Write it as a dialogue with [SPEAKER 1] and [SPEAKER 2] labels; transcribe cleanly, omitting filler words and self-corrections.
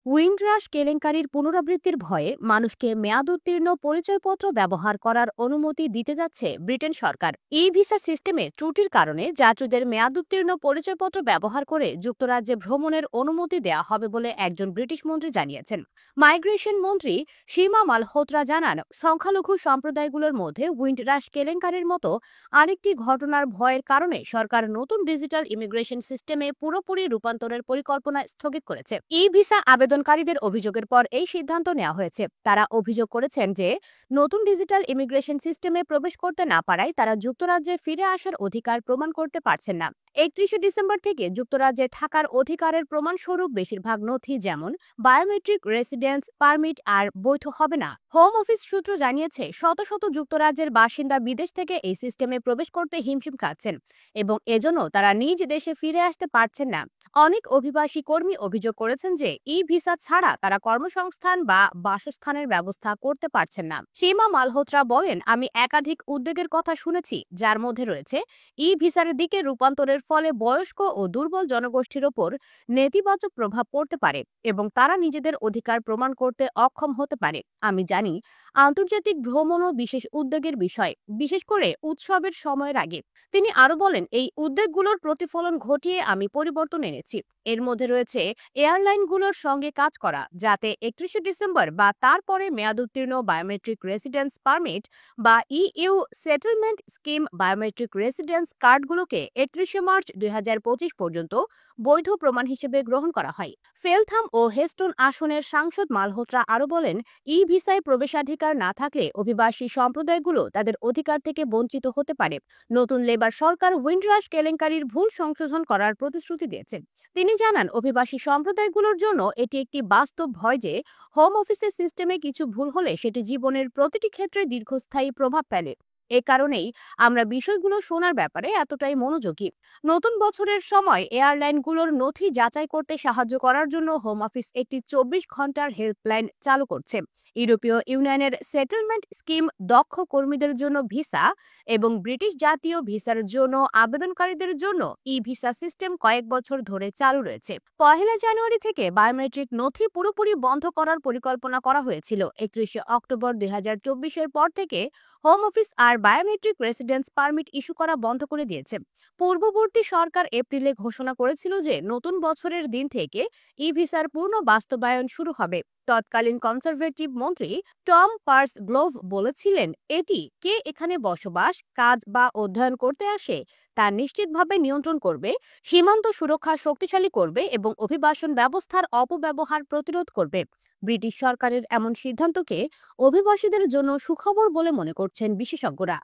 [SPEAKER 1] Windrush কেলেঙ্কারির পুনরাবৃত্তির ভয়ে মানুষকে মেয়াদোত্তীর্ণ পরিচয়পত্র ব্যবহার করার অনুমতি দিতে যাচ্ছে ব্রিটেন সরকার। ই ভিসা সিস্টেমে ত্রুটির কারণে যাত্রীদের মেয়াদোত্তীর্ণ পরিচয়পত্র ব্যবহার করে যুক্তরাজ্যে ভ্রমণের অনুমতি দেওয়া হবে বলে একজন ব্রিটিশ মন্ত্রী জানিয়েছেন। মাইগ্রেশন মন্ত্রী সীমা মালহোত্রা জানান, সংখ্যালঘু সম্প্রদায়গুলোর মধ্যে উইন্ডরাশ কেলেঙ্কারির মতো আরেকটি ঘটনার ভয়ের কারণে সরকার নতুন ডিজিটাল ইমিগ্রেশন সিস্টেমে পুরোপুরি রূপান্তরের পরিকল্পনা স্থগিত করেছে। ই ভিসা আবেদনকারীদের অভিযোগের পর এই সিদ্ধান্ত নেওয়া হয়েছে। তারা অভিযোগ করেছেন যে নতুন ডিজিটাল ইমিগ্রেশন সিস্টেমে প্রবেশ করতে না পারায় তারা যুক্তরাজ্যে ফিরে আসার অধিকার প্রমাণ করতে পারছেন না। 31শে ডিসেম্বর থেকে যুক্তরাজ্যে থাকার অধিকারের প্রমাণস্বরূপ বেশিরভাগ নথি, যেমন বায়োমেট্রিক রেসিডেন্স পারমিট, আর বৈধ হবে না। হোম অফিস সূত্র জানিয়েছে, শত শত যুক্তরাজ্যের বাসিন্দা বিদেশ থেকে এই সিস্টেমে প্রবেশ করতে হিমশিম খাচ্ছেন এবং এজন্য তারা নিজ দেশে ফিরে আসতে পারছেন না। অনেক অভিবাসী কর্মী অভিযোগ করেছেন যে ই ভিসা ছাড়া তারা কর্মসংস্থান বা বাসস্থানের ব্যবস্থা করতে পারছেন না। সীমা মালহোত্রা বলেন, আমি একাধিক উদ্যোগের কথা শুনেছি, যার মধ্যে রয়েছে ই ভিসার দিকে রূপান্তরের ফলে বয়স্ক ও দুর্বল জনগোষ্ঠীর ওপর নেতিবাচক প্রভাব পড়তে পারে এবং তারা নিজেদের অধিকার প্রমাণ করতে অক্ষম হতে পারে। আমি জানি আন্তর্জাতিক ভ্রমণ ও বিশেষ উদ্যোগের বিষয়, বিশেষ করে উৎসবের সময়ের আগে। তিনি আরো বলেন, এই উদ্যোগগুলোর প্রতিফলন ঘটিয়ে আমি পরিবর্তন এনেছি। এর মধ্যে রয়েছে এয়ারলাইনগুলোর সঙ্গে কাজ করা, যাতে 31শে ডিসেম্বর বা তারপরে মেয়াদোত্তীর্ণ বায়োমেট্রিক রেসিডেন্স পারমিট বা EU settlement scheme biometric residence কার্ডগুলোকে 31শে মার্চ 2025 পর্যন্ত বৈধ প্রমাণ হিসেবে গ্রহণ করা হয়। ফেলথাম ও হেস্টন আসনের সাংসদ মালহোত্রা আরো বলেন, ই ভিসায় প্রবেশাধিকার না থাকলে অভিবাসী সম্প্রদায়গুলো তাদের অধিকার থেকে বঞ্চিত হতে পারে। নতুন লেবার সরকার উইন্ডরাশ কেলেঙ্কারির ভুল সংশোধন করার প্রতিশ্রুতি দিয়েছে। তিনি জানান, অভিবাসী সম্প্রদায়গুলোর জন্য এটি একটি বাস্তব ভয় যে হোম অফিসের সিস্টেমে কিছু ভুল হলে সেটি জীবনের প্রতিটি ক্ষেত্রে দীর্ঘস্থায়ী প্রভাব ফেলে। এ কারণেই আমরা বিষয়গুলো শোনার ব্যাপারে এতটাই মনোযোগী। নতুন বছরের সময় এয়ারলাইনগুলোর নথি যাচাই করতে সাহায্য করার জন্য হোম অফিস একটি 24 ঘন্টার হেল্পলাইন চালু করছে। ইউরোপীয় ইউনিয়নের সেটেলমেন্ট স্কিম দক্ষ কর্মীদের জন্য ভিসা এবং ব্রিটিশ জাতীয় ভিসার জন্য আবেদনকারীদের জন্য ই ভিসা সিস্টেম কয়েক বছর ধরে চালু রয়েছে। 1 জানুয়ারি থেকে বায়োমেট্রিক নথি পুরোপুরি বন্ধ করার পরিকল্পনা করা হয়েছিল। 31শে অক্টোবর 2024-এর পর থেকে হোম অফিস আর বায়োমেট্রিক রেসিডেন্স পারমিট ইস্যু করা বন্ধ করে দিয়েছে। পূর্ববর্তী সরকার এপ্রিলে ঘোষণা করেছিল যে নতুন বছরের দিন থেকে ই ভিসার পূর্ণ বাস্তবায়ন শুরু হবে। তৎকালীন কনজারভেটিভ মন্ত্রী টম পার্স গ্লোভ বলেছিলেন, এটি কে এখানে বসবাস, কাজ বা অধ্যয়ন করতে আসে তা নিশ্চিতভাবে নিয়ন্ত্রণ করবে, সীমান্ত সুরক্ষা শক্তিশালী করবে এবং অভিবাসন ব্যবস্থার অপব্যবহার প্রতিরোধ করবে। ব্রিটিশ সরকারের এমন সিদ্ধান্তকে অভিবাসীদের জন্য সুখবর বলে মনে করছেন বিশেষজ্ঞরা।